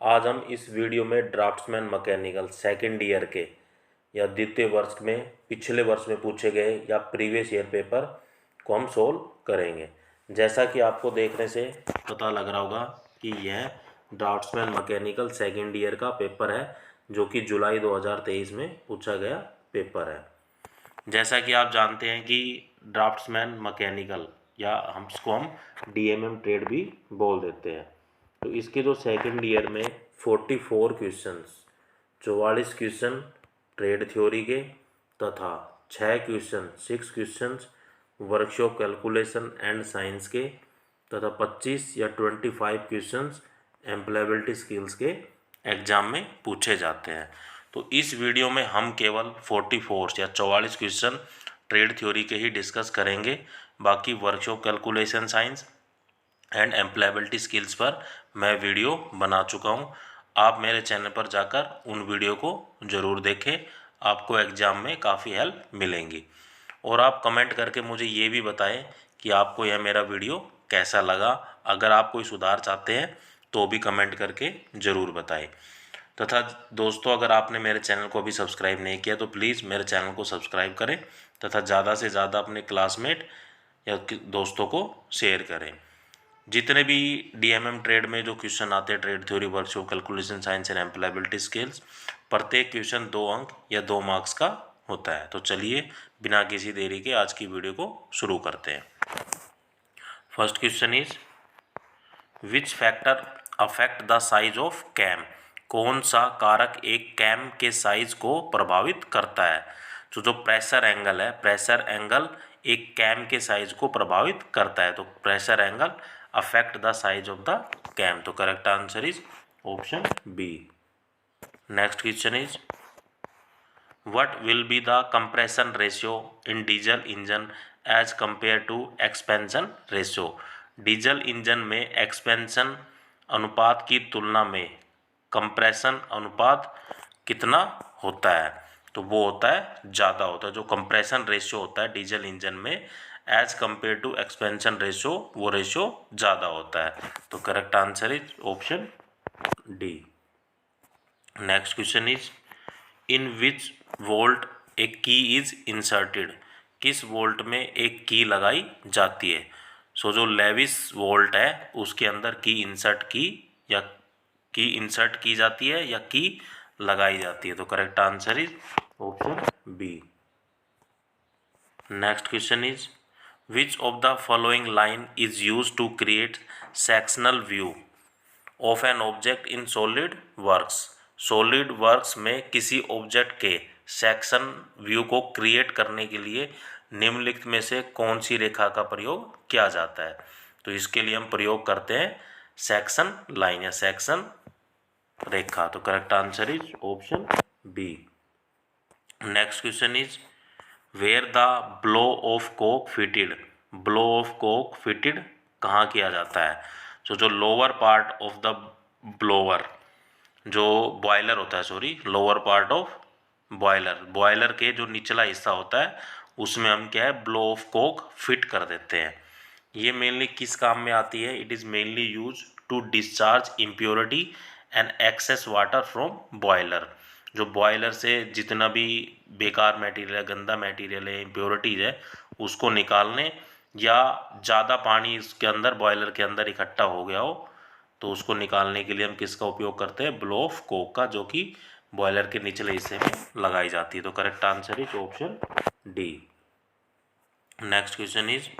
आज हम इस वीडियो में ड्राफ्ट्समैन मैकेनिकल सेकेंड ईयर के या द्वितीय वर्ष में पिछले वर्ष में पूछे गए या प्रीवियस ईयर पेपर को हम सोल्व करेंगे। जैसा कि आपको देखने से पता लग रहा होगा कि यह ड्राफ्ट्समैन मैकेनिकल सेकेंड ईयर का पेपर है जो कि जुलाई 2023 में पूछा गया पेपर है। जैसा कि आप जानते हैं कि ड्राफ्ट्समैन मैकेनिकल या हम डीएमएम ट्रेड भी बोल देते हैं। तो इसके जो सेकंड ईयर में 44 क्वेश्चंस 44 क्वेश्चन ट्रेड थ्योरी के तथा 6 questions workshop calculation and science के तथा 25 या 25 क्वेश्चंस एम्प्लॉयबिलिटी स्किल्स के एग्जाम में पूछे जाते हैं। तो इस वीडियो में हम केवल 44 या 44 क्वेश्चन ट्रेड थ्योरी के ही डिस्कस करेंगे। बाकी workshop calculation science and employability skills पर मैं वीडियो बना चुका हूं। आप मेरे चैनल पर जाकर उन वीडियो को ज़रूर देखें, आपको एग्ज़ाम में काफ़ी हेल्प मिलेंगी। और आप कमेंट करके मुझे ये भी बताएं कि आपको यह मेरा वीडियो कैसा लगा। अगर आप कोई सुधार चाहते हैं तो भी कमेंट करके ज़रूर बताएं। तथा दोस्तों, अगर आपने मेरे चैनल को अभी सब्सक्राइब नहीं किया तो प्लीज़ मेरे चैनल को सब्सक्राइब करें तथा ज़्यादा से ज़्यादा अपने क्लासमेट या दोस्तों को शेयर करें। जितने भी डीएमएम ट्रेड में जो क्वेश्चन आते हैं trade theory workshop calculation science and employability skills, प्रत्येक क्वेश्चन 2 अंक या 2 मार्क्स का होता है। तो चलिए बिना किसी देरी के आज की वीडियो को शुरू करते हैं। First question is which factor affect the size of cam. कौन सा कारक एक कैम के साइज को प्रभावित करता है। तो जो प्रेशर एंगल है, प्रेशर एंगल एक कैम के साइज को प्रभावित करता है। तो pressure angle affect the size of the cam. तो correct answer is option B. Next question is what will be the compression ratio in diesel engine as compare to expansion ratio. Diesel engine में expansion अनुपात की तुलना में compression अनुपात कितना होता है। तो वो होता है ज़्यादा होता है। जो कंप्रेशन रेशियो होता है डीजल इंजन में as compare to expansion ratio, वो रेशियो ज़्यादा होता है। तो correct answer is option D. Next question is in which vault a key is inserted. किस वोल्ट में एक की लगाई जाती है। सो जो लेविस वोल्ट है उसके अंदर की इंसर्ट की जाती है या की लगाई जाती है। तो correct answer is option B. Next question is which of the following line is use to create sectional view of an object in solid works. Solid works में किसी ऑब्जेक्ट के सेक्शन व्यू को क्रिएट करने के लिए निम्नलिखित में से कौन सी रेखा का प्रयोग किया जाता है। तो इसके लिए हम प्रयोग करते हैं सेक्शन लाइन या सेक्शन रेखा। तो correct answer is option B. Next question is where the blow off cock fitted. Blow off cock fitted कहाँ किया जाता है। तो जो lower part of the blower, जो बॉयलर होता है, लोअर पार्ट ऑफ बॉयलर के जो निचला हिस्सा होता है उसमें हम क्या है ब्लो ऑफ कोक फिट कर देते हैं। ये मेनली किस काम में आती है। It is mainly use to discharge impurity and excess water from boiler. जो बॉयलर से जितना भी बेकार मटेरियल है, गंदा मटेरियल है, इम्प्योरिटीज है, उसको निकालने या ज़्यादा पानी इसके अंदर बॉयलर के अंदर इकट्ठा हो गया हो तो उसको निकालने के लिए हम किसका उपयोग करते हैं, ब्लो ऑफ कोक का, जो कि बॉयलर के निचले हिस्से में लगाई जाती है। तो correct answer is option D. Next question is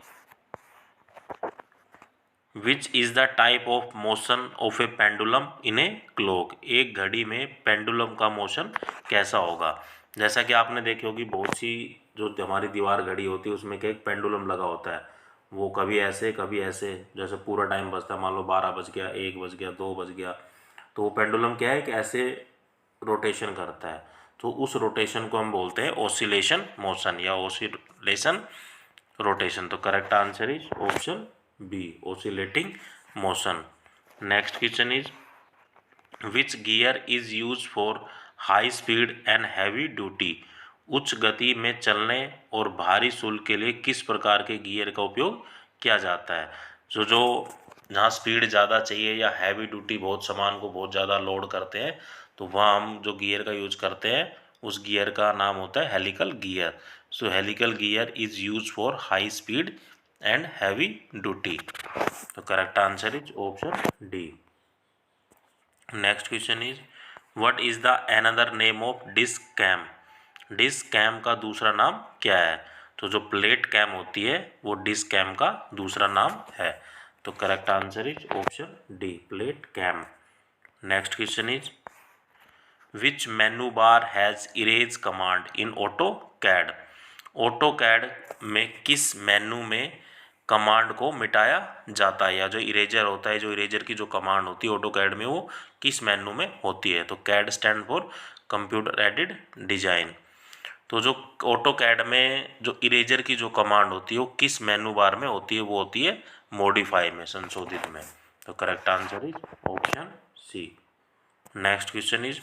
which is the type of motion of A pendulum in a clock. एक घड़ी में पेंडुलम का मोशन कैसा होगा। जैसा कि आपने देखी होगी बहुत सी जो हमारी दीवार घड़ी होती है उसमें क्या एक पेंडुलम लगा होता है। वो कभी ऐसे कभी ऐसे, जैसे पूरा टाइम बजता है, मान लो 12 बज गया, 1 बज गया, 2 बज गया, तो वो पेंडुलम क्या है कि ऐसे रोटेशन करता है। तो उस रोटेशन को हम बोलते हैं ऑसिलेशन मोशन या ऑसिलेशन रोटेशन। तो correct answer is option B, oscillating motion. Next question is which gear is use for high speed and heavy duty. उच्च गति में चलने और भारी शुल्क के लिए किस प्रकार के गियर का उपयोग किया जाता है। जो जहाँ स्पीड ज़्यादा चाहिए या हैवी ड्यूटी बहुत सामान को बहुत ज़्यादा लोड करते हैं तो वहाँ हम जो गियर का यूज करते हैं उस गियर का नाम होता है helical gear. So helical gear is use for high speed and heavy duty. तो correct answer is option D. Next question is what is the another name of disc cam. Disc cam का दूसरा नाम क्या है? तो जो plate cam होती है वो डिस्क कैम का दूसरा नाम है। तो correct answer is option D, plate cam. Next question is which menu bar has erase command in AutoCAD. AutoCAD में किस मेनू में कमांड को मिटाया जाता है, या जो इरेजर होता है, जो इरेजर की जो कमांड होती है ऑटो कैड में, वो किस मेनू में होती है? तो CAD stand for computer aided design. तो जो ऑटो कैड में जो इरेजर की जो कमांड होती है वो किस मेनू बार में होती है? वो होती है मॉडिफाई में, संशोधित में। तो correct answer is option C. Next question is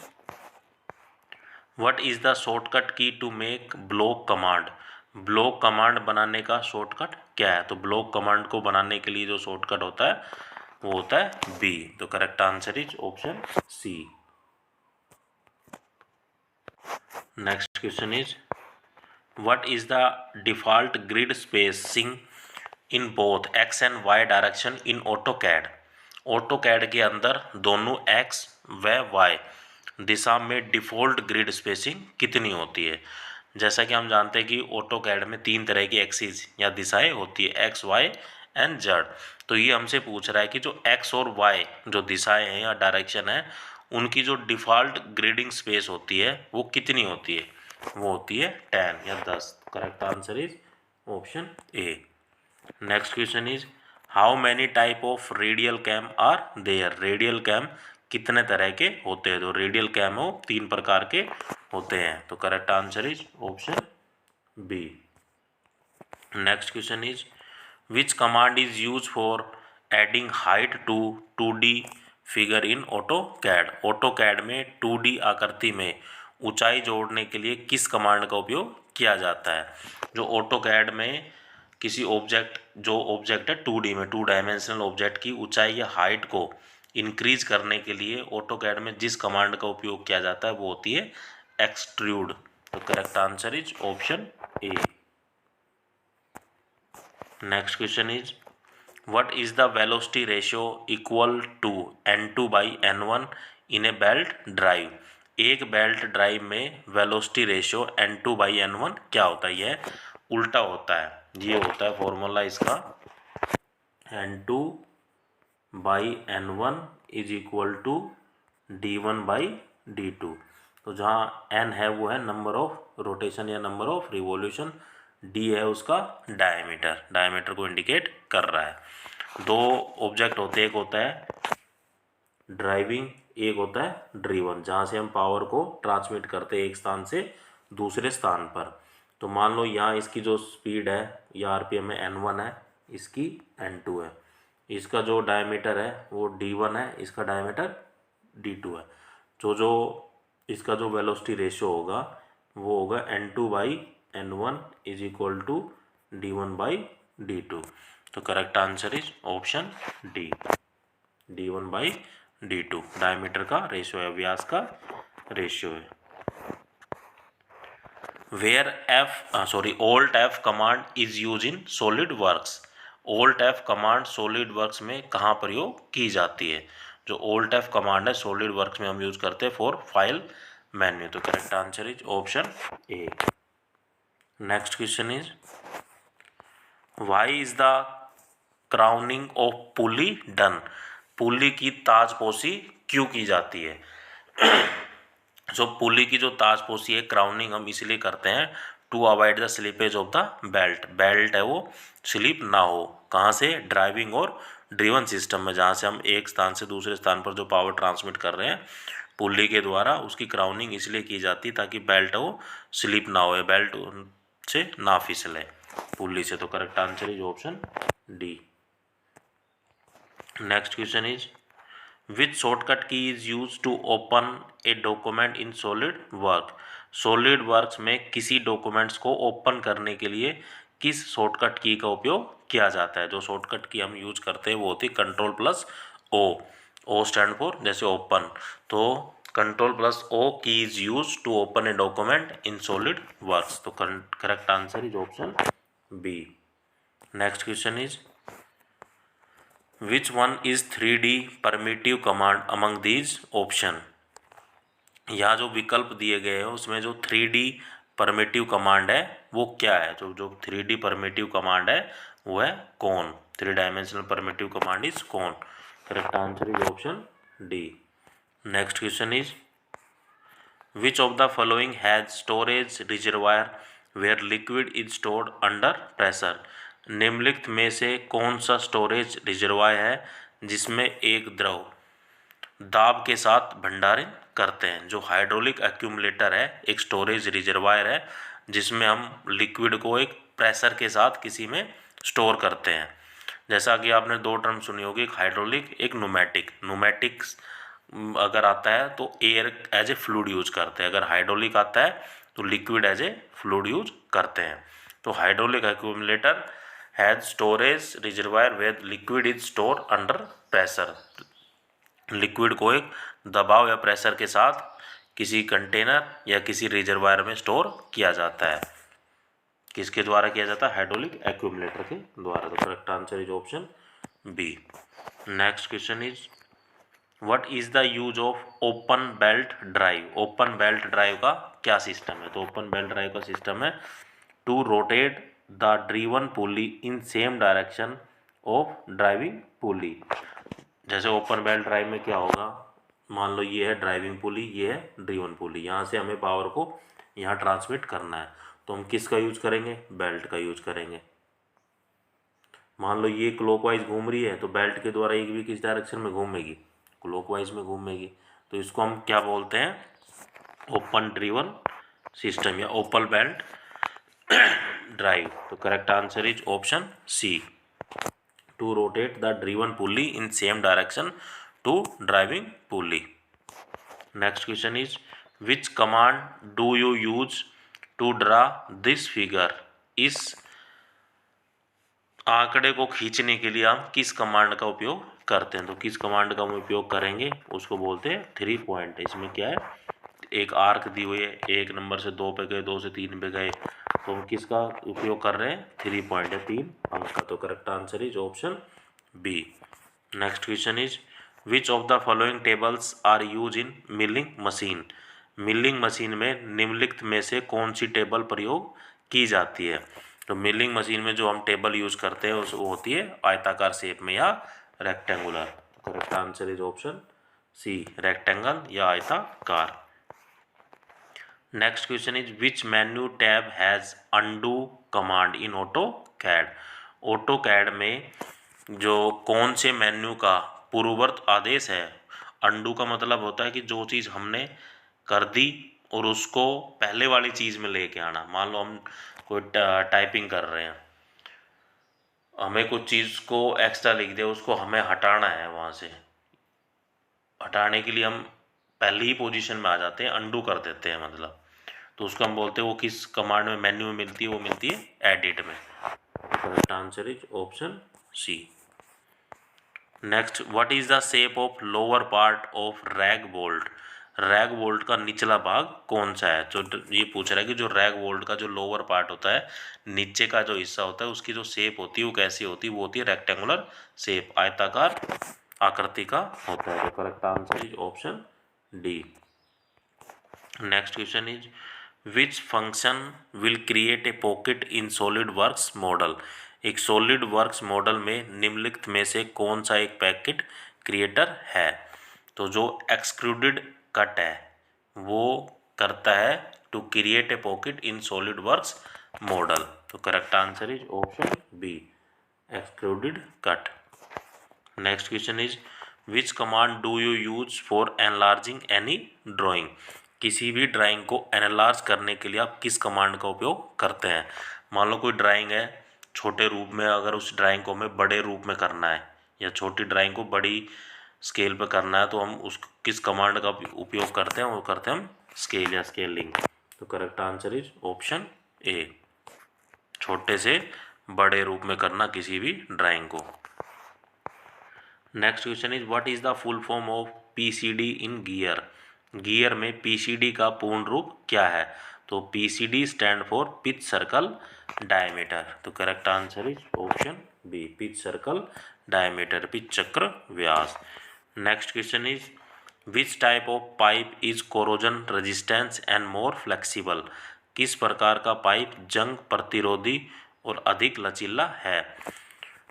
what is the shortcut key to make block command. Block command बनाने का शॉर्टकट क्या है? तो ब्लॉक कमांड को बनाने के लिए जो शॉर्टकट होता है वो होता है बी। तो correct answer is option C. Next question is what is the default grid spacing in both X and Y direction in AutoCAD. AutoCAD के अंदर दोनों एक्स व वाई दिशा में डिफ़ॉल्ट ग्रिड स्पेसिंग कितनी होती है? जैसा कि हम जानते हैं कि ऑटोकैड में 3 तरह की एक्सिस या दिशाएं होती है, एक्स वाई एंड जेड। तो ये हमसे पूछ रहा है कि जो एक्स और वाई जो दिशाएं हैं या डायरेक्शन है उनकी जो डिफ़ॉल्ट ग्रिडिंग स्पेस होती है वो कितनी होती है? वो होती है 10 या 10। Correct answer is option A. Next question is how many type of radial cam are there. Radial cam कितने तरह के होते हैं? तो रेडियल कैम हो 3 प्रकार के होते हैं। तो correct answer is option B. Next question is which command is use for adding height to 2D figure in AutoCAD. AutoCAD में 2D आकृति में ऊंचाई जोड़ने के लिए किस कमांड का उपयोग किया जाता है? जो ऑटो कैड में किसी ऑब्जेक्ट जो ऑब्जेक्ट है 2D में 2 डायमेंशनल ऑब्जेक्ट की ऊंचाई या हाइट को इंक्रीज करने के लिए ऑटो कैड में जिस कमांड का उपयोग किया जाता है वो होती है एक्सट्रूड। तो correct answer is option A. Next question is what is the velocity ratio equal to N2 by N1 in a belt drive. एक बेल्ट ड्राइव में velocity ratio N2 by N1 क्या होता है? यह उल्टा होता है। ये होता है फॉर्मूला इसका N2 by N1 is equal to D1 by D2। तो जहाँ N है वो है नंबर ऑफ रोटेशन या नंबर ऑफ रिवॉल्यूशन, D है उसका डायमीटर, डायमीटर को इंडिकेट कर रहा है। 2 ऑब्जेक्ट होते हैं, एक होता है ड्राइविंग, एक होता है ड्रिवन, जहाँ से हम पावर को ट्रांसमिट करते हैं एक स्थान से दूसरे स्थान पर। तो मान लो यहाँ इसकी जो स्पीड है या RPM है N1 है, इसकी N2 है, इसका जो डायमीटर है वो D1 है, इसका डायमीटर D2 है। जो इसका जो वेलोसिटी रेशियो होगा वो होगा N2 by N1 is equal to D1 by D2। तो correct answer is option D, D1 by D2 diameter का रेशियो है, व्यास का रेशियो है। Where Alt F command is use in solid works. Alt F command solid works में कहाँ प्रयोग की जाती है? जो Alt F कमांड है सॉलिड वर्क्स में हम यूज करते हैं फॉर फाइल मेन्यू। तो correct answer is option A. Next question is why is the crowning of pulley done. Pulley की ताजपोशी क्यों की जाती है? जो पुली की जो ताजपोशी है, क्राउनिंग हम इसलिए करते हैं to avoid the slippage of the belt. Belt है वो स्लिप ना हो, कहाँ से? ड्राइविंग और ड्रिवन सिस्टम में, जहाँ से हम एक स्थान से दूसरे स्थान पर जो पावर ट्रांसमिट कर रहे हैं पुली के द्वारा, उसकी क्राउनिंग इसलिए की जाती है ताकि बेल्ट वो स्लिप ना हो, बेल्ट से ना फिसले पुली से। तो correct answer is option D. Next question is which shortcut key is use to open a document in solid work. Solid works में किसी डॉक्यूमेंट्स को ओपन करने के लिए किस शॉर्टकट की का उपयोग किया जाता है। जो शॉर्टकट की हम यूज करते हैं वो होती है control plus O. O stand for जैसे ओपन, तो control plus O key is use to open a document in solid works. तो correct answer is option B. Next question is which one is 3D primitive command among these option. यहाँ जो विकल्प दिए गए हैं उसमें जो 3D परमिटिव कमांड है वो क्या है। जो 3D परमिटिव कमांड है वो है कौन। 3 डायमेंशनल परमिटिव कमांड इज कौन। Correct answer is option D. Next question is which of the following has storage reservoir where liquid is stored under pressure. निम्नलिखित में से कौन सा स्टोरेज रिजर्वायर है जिसमें एक द्रव दाब के साथ भंडारण करते हैं। जो हाइड्रोलिक एक्यूमुलेटर है एक स्टोरेज रिजर्वायर है जिसमें हम लिक्विड को एक प्रेशर के साथ किसी में स्टोर करते हैं। जैसा कि आपने दो टर्म सुनी होगी, एक हाइड्रोलिक एक न्यूमेटिक। न्यूमेटिक्स अगर आता है तो air as a fluid use करते हैं, अगर हाइड्रोलिक आता है तो liquid as a fluid use करते हैं। तो hydraulic accumulator has storage reservoir where liquid is store under pressure. Liquid को एक दबाव या प्रेशर के साथ किसी कंटेनर या किसी रिजर्वायर में स्टोर किया जाता है। किसके द्वारा किया जाता है, हाइड्रोलिक एक्यूमुलेटर के द्वारा। तो correct answer is option B. Next question is what is the use of open belt drive. Open belt drive का क्या सिस्टम है। तो ओपन बेल्ट ड्राइव का सिस्टम है to rotate the driven pulley in same direction of driving pulley. जैसे open belt drive में क्या होगा, मान लो ये है ड्राइविंग पुली, ये है ड्रीवन पुली, यहाँ से हमें पावर को यहाँ ट्रांसमिट करना है तो हम किसका यूज करेंगे, बेल्ट का यूज करेंगे। मान लो ये क्लॉकवाइज घूम रही है तो बेल्ट के द्वारा एक भी किस डायरेक्शन में घूमेगी, क्लॉकवाइज में घूमेगी। तो इसको हम क्या बोलते हैं, ओपन ड्रीवन सिस्टम या ओपन बेल्ट ड्राइव। तो correct answer is option C, to rotate the driven pulley in same direction to driving pulley. Next question is which command do you use to draw this figure। इस आंकड़े को खींचने के लिए हम किस command का उपयोग करते हैं। तो किस कमांड का हम उपयोग करेंगे उसको बोलते हैं 3 पॉइंट। इसमें क्या है, एक आर्क दी हुई है, 1 नंबर से 2 पे गए, 2 से 3 पे गए, तो हम किसका उपयोग कर रहे हैं, 3 पॉइंट है, 3 अंक का। तो correct answer is option B. Next question is which of the following tables are use in milling machine. Milling machine में निम्नलिखित में से कौन सी टेबल प्रयोग की जाती है। तो मिलिंग मशीन में जो हम टेबल यूज करते हैं वो होती है आयताकार शेप में या rectangular. Correct answer is option C, rectangle या आयताकार। Next question is which menu tab has undo command in AutoCAD. AutoCAD में जो कौन से मेन्यू का पूर्ववर्त आदेश है। अनडू का मतलब होता है कि जो चीज़ हमने कर दी और उसको पहले वाली चीज़ में लेके आना। मान लो हम कोई टाइपिंग कर रहे हैं, हमें कुछ चीज़ को एक्स्ट्रा लिख दिया, उसको हमें हटाना है, वहाँ से हटाने के लिए हम पहली ही पोजीशन में आ जाते हैं, अनडू कर देते हैं मतलब। तो उसको हम बोलते हैं, वो किस कमांड में मेन्यू में मिलती है, वो मिलती है एडिट में। Correct answer is option C. Next what is the shape of lower part of rag bolt. Rag bolt का निचला भाग कौन सा है। जो ये पूछ रहा है कि जो रैग बोल्ट का जो लोअर पार्ट होता है, नीचे का जो हिस्सा होता है, उसकी जो शेप होती है वो कैसी होती है, वो होती है रेक्टेंगुलर शेप, आयताकार आकृति का होता है। तो correct answer is option D. Next question is which function will create a pocket in solid works model. एक सॉलिड वर्क्स मॉडल में निम्नलिखित में से कौन सा एक पैकेट क्रिएटर है। तो जो एक्सक्लूडेड कट है वो करता है to create a pocket in solid works model. तो correct answer is option B, excluded cut. Next question is which command do you use for enlarging any drawing. किसी भी ड्राइंग को एनालार्ज करने के लिए आप किस कमांड का उपयोग करते हैं। मान लो कोई ड्राइंग है छोटे रूप में, अगर उस ड्राइंग को हमें बड़े रूप में करना है या छोटी ड्राइंग को बड़ी स्केल पे करना है, तो हम उस किस कमांड का उपयोग करते हैं, वो करते हैं हम स्केल या स्केलिंग। तो करेक्ट आंसर इज ऑप्शन ए, छोटे से बड़े रूप में करना किसी भी ड्राइंग को। Next question is what is the full form of PCD in gear. Gear में पीसीडी का पूर्ण रूप क्या है? तो PCD stand for pitch circle diameter. तो correct answer is option B, pitch circle diameter, pitch चक्र व्यास। Next question is which type of pipe is corrosion resistance and more flexible. किस प्रकार का पाइप जंग प्रतिरोधी और अधिक लचीला है?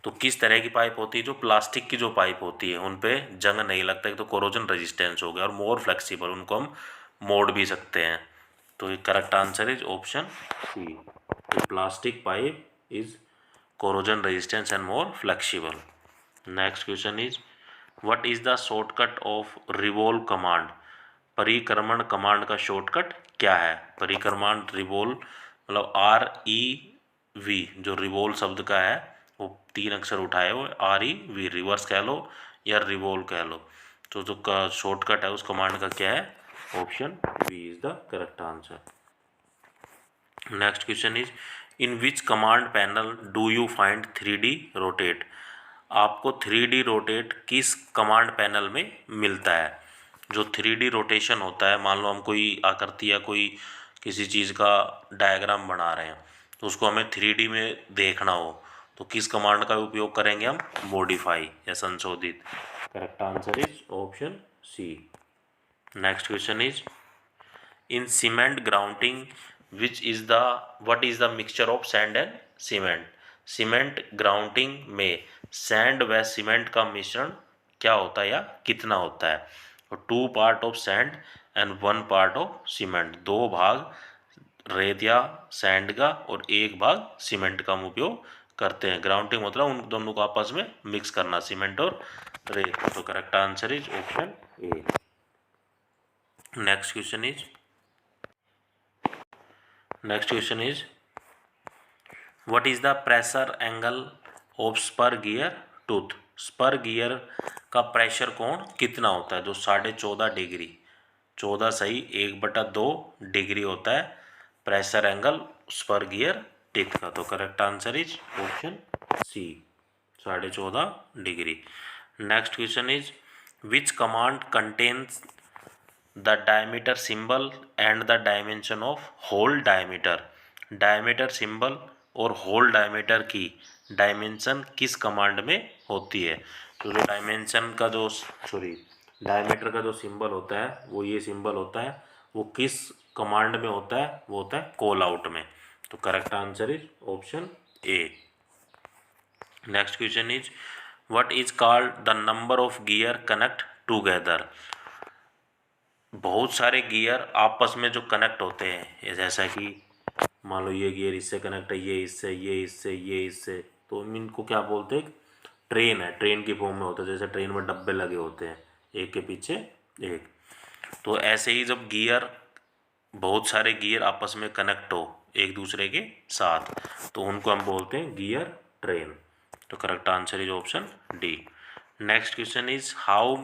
तो किस तरह की पाइप होती है? जो प्लास्टिक की जो पाइप होती है उन पे जंग नहीं लगता है, तो कोरोजन रेजिस्टेंस हो गया, और मोर फ्लेक्सिबल, उनको हम मोड़ भी सकते हैं। तो ये correct answer is option C, plastic pipe is corrosion resistance and more flexible. Next question is what is the shortcut of revolve command. परिक्रमण कमांड का शॉर्टकट क्या है? परिक्रमण रिवॉल्व मतलब REV, जो रिवॉल्व शब्द का है वो 3 अक्षर उठाए वो REV, रिवर्स कह लो या रिवॉल्व कह लो। तो जो शॉर्टकट है उस कमांड का क्या है? Option B is the correct answer. Next question is in which command panel do you find 3D rotate. आपको 3D रोटेट किस कमांड पैनल में मिलता है? जो 3D रोटेशन होता है, मान लो हम कोई आकृति या कोई किसी चीज़ का डायग्राम बना रहे हैं तो उसको हमें 3D में देखना हो तो किस कमांड का उपयोग करेंगे हम? मॉडिफाई या संशोधित। Correct answer is option C. Next question is in cement grounding which is the what is the mixture of sand and cement. Cement grounding में सैंड व सीमेंट का मिश्रण क्या होता है या कितना होता है? और 2 part of sand and 1 part of cement, 2 भाग रेत या सैंड का और 1 भाग सीमेंट का हम उपयोग करते हैं। ग्राउंडिंग मतलब उन दोनों को आपस में मिक्स करना, सीमेंट और रेत। तो correct answer is option A. Next question is what is the pressure angle of spur gear tooth. Spur gear का प्रेशर कोण कितना होता है? जो 14.5 डिग्री, 14 सही 1/2 डिग्री होता है pressure angle spur gear teeth का। तो correct answer is option C, 14.5 degree. Next question is which command contains the diameter symbol and the dimension of hole diameter. Diameter symbol और होल डायमीटर की dimension किस command में होती है? तो जो डायमेंशन का जो डायमीटर का जो सिंबल होता है वो ये सिंबल होता है, वो किस कमांड में होता है? वो होता है कॉल आउट में। तो correct answer is option A. Next question is what is called the number of gear connect together. बहुत सारे गियर आपस में जो कनेक्ट होते हैं, जैसा कि मान लो ये गियर इससे कनेक्ट है, ये इससे, ये इससे, ये इससे, तो इनको क्या बोलते हैं? ट्रेन है, ट्रेन की फॉर्म में होता है, जैसे ट्रेन में डब्बे लगे होते हैं एक के पीछे एक। तो ऐसे ही जब गियर, बहुत सारे गियर आपस में कनेक्ट हो एक दूसरे के साथ तो उनको हम बोलते हैं गियर ट्रेन। तो correct answer is option D. Next question is how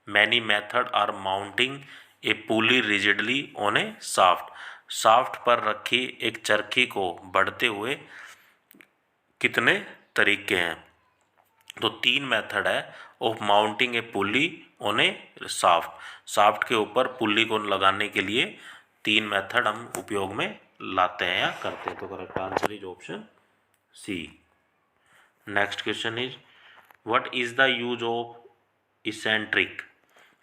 many method are mounting a pulley rigidly on a shaft. Shaft पर रखी एक चरखी को बढ़ते हुए कितने तरीके हैं? तो 3 मेथड है of mounting a pulley on a shaft. Shaft के ऊपर पुली को लगाने के लिए 3 मेथड हम उपयोग में लाते हैं या करते हैं। तो correct answer is option C. Next question is what is the use of eccentric.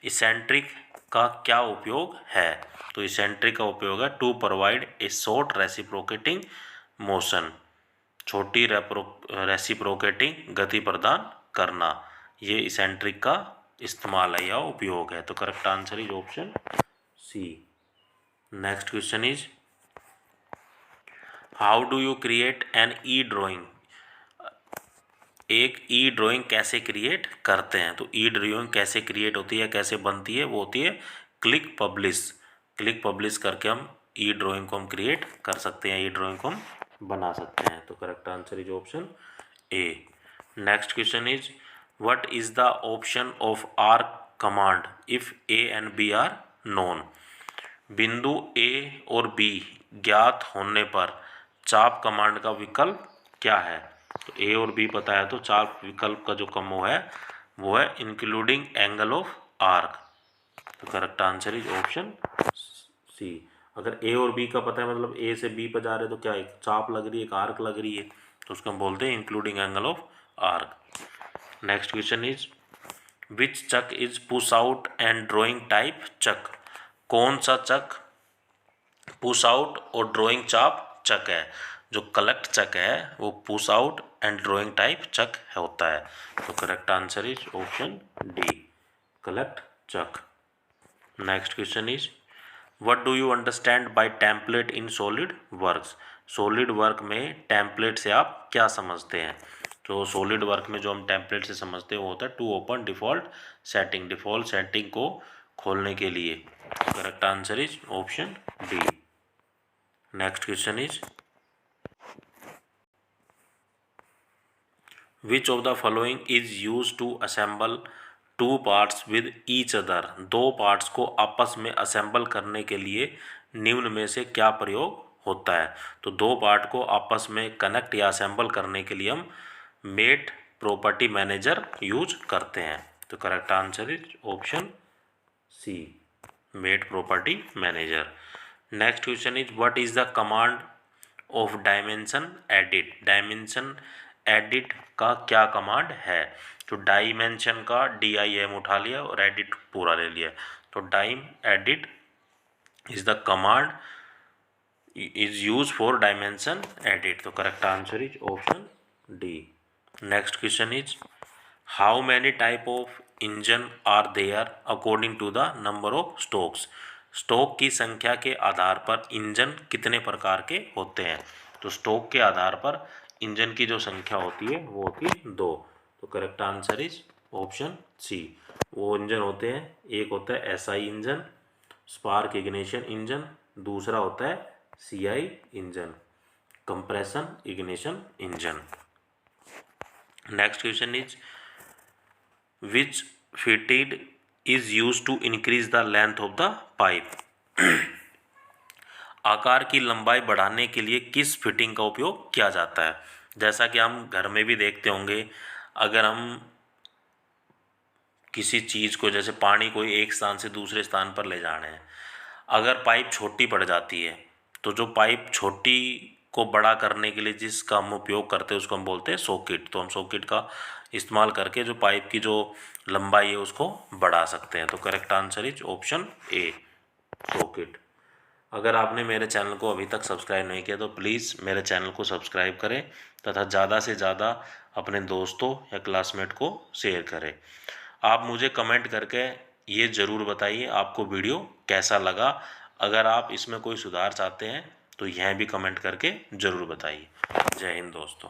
Eccentric का क्या उपयोग है? तो इसेंट्रिक का उपयोग है to provide a short reciprocating motion, छोटी रेसिप्रोकेटिंग गति प्रदान करना, ये इसेंट्रिक का इस्तेमाल है या उपयोग है। तो correct answer is option C. Next question is how do you create an E drawing. एक ई ड्राइंग कैसे क्रिएट करते हैं? तो ई ड्राइंग कैसे क्रिएट होती है, कैसे बनती है? वो होती है क्लिक पब्लिश। क्लिक पब्लिश करके हम ई ड्राइंग को हम क्रिएट कर सकते हैं, ई ड्राइंग को हम बना सकते हैं। तो correct answer is option A. Next question is what is the option of R command if A and B are known. बिंदु ए और बी ज्ञात होने पर चाप कमांड का विकल्प क्या है? तो ए और बी पता है तो चाप विकल्प का जो कॉम्बो है वो है इंक्लूडिंग एंगल ऑफ आर्क। तो correct answer is option C. अगर ए और बी का पता है मतलब ए से बी पर जा रहे हैं तो क्या एक चाप लग रही है एक आर्क लग रही है, तो उसको हम बोलते हैं including angle of arc. Next question is which chuck is push out and drawing type chuck? कौन सा चक पुश आउट और ड्राइंग चाप चक है? जो कलेक्ट चक है वो push out and drawing type chuck होता है। तो correct answer is option D, collect chuck. Next question is what do you understand by template in solid works? Solid work में template से आप क्या समझते हैं? तो सॉलिड वर्क में जो हम टेम्पलेट से समझते हैं वो होता है to open default setting, default setting को खोलने के लिए। Correct answer is option D. Next question is which of the following is use to assemble two parts with each other? दो पार्ट्स को आपस में असेंबल करने के लिए निम्न में से क्या प्रयोग होता है? तो दो पार्ट को आपस में कनेक्ट या असेंबल करने के लिए हम मेट प्रॉपर्टी मैनेजर यूज करते हैं। तो correct answer is option C, mate property manager. Next question is what is the command of dimension edit? Dimension edit का क्या कमांड है? तो डायमेंशन का DIM उठा लिया और एडिट पूरा ले लिया, तो dim edit is the command is use for dimension edit. तो correct answer is option D. Next question is how many type of engine are there according to the number of strokes? Stroke की संख्या के आधार पर engine कितने प्रकार के होते हैं? तो स्ट्रोक के आधार पर इंजन की जो संख्या होती है वो होती है 2। तो correct answer is option C. वो इंजन होते हैं, एक होता है SI engine spark ignition engine, दूसरा होता है CI engine compression ignition engine. Next question is which fitted is use to increase the length of the pipe? आकार की लंबाई बढ़ाने के लिए किस फिटिंग का उपयोग किया जाता है? जैसा कि हम घर में भी देखते होंगे, अगर हम किसी चीज़ को जैसे पानी को एक स्थान से दूसरे स्थान पर ले जाना है, अगर पाइप छोटी पड़ जाती है तो जो पाइप छोटी को बड़ा करने के लिए जिसका हम उपयोग करते हैं उसको हम बोलते हैं सॉकेट। तो हम सॉकेट का इस्तेमाल करके जो पाइप की जो लंबाई है उसको बढ़ा सकते हैं। तो correct answer is option A, socket. अगर आपने मेरे चैनल को अभी तक सब्सक्राइब नहीं किया तो प्लीज़ मेरे चैनल को सब्सक्राइब करें तथा ज़्यादा से ज़्यादा अपने दोस्तों या क्लासमेट को शेयर करें। आप मुझे कमेंट करके ये ज़रूर बताइए आपको वीडियो कैसा लगा। अगर आप इसमें कोई सुधार चाहते हैं तो यह भी कमेंट करके ज़रूर बताइए। जय हिंद दोस्तों।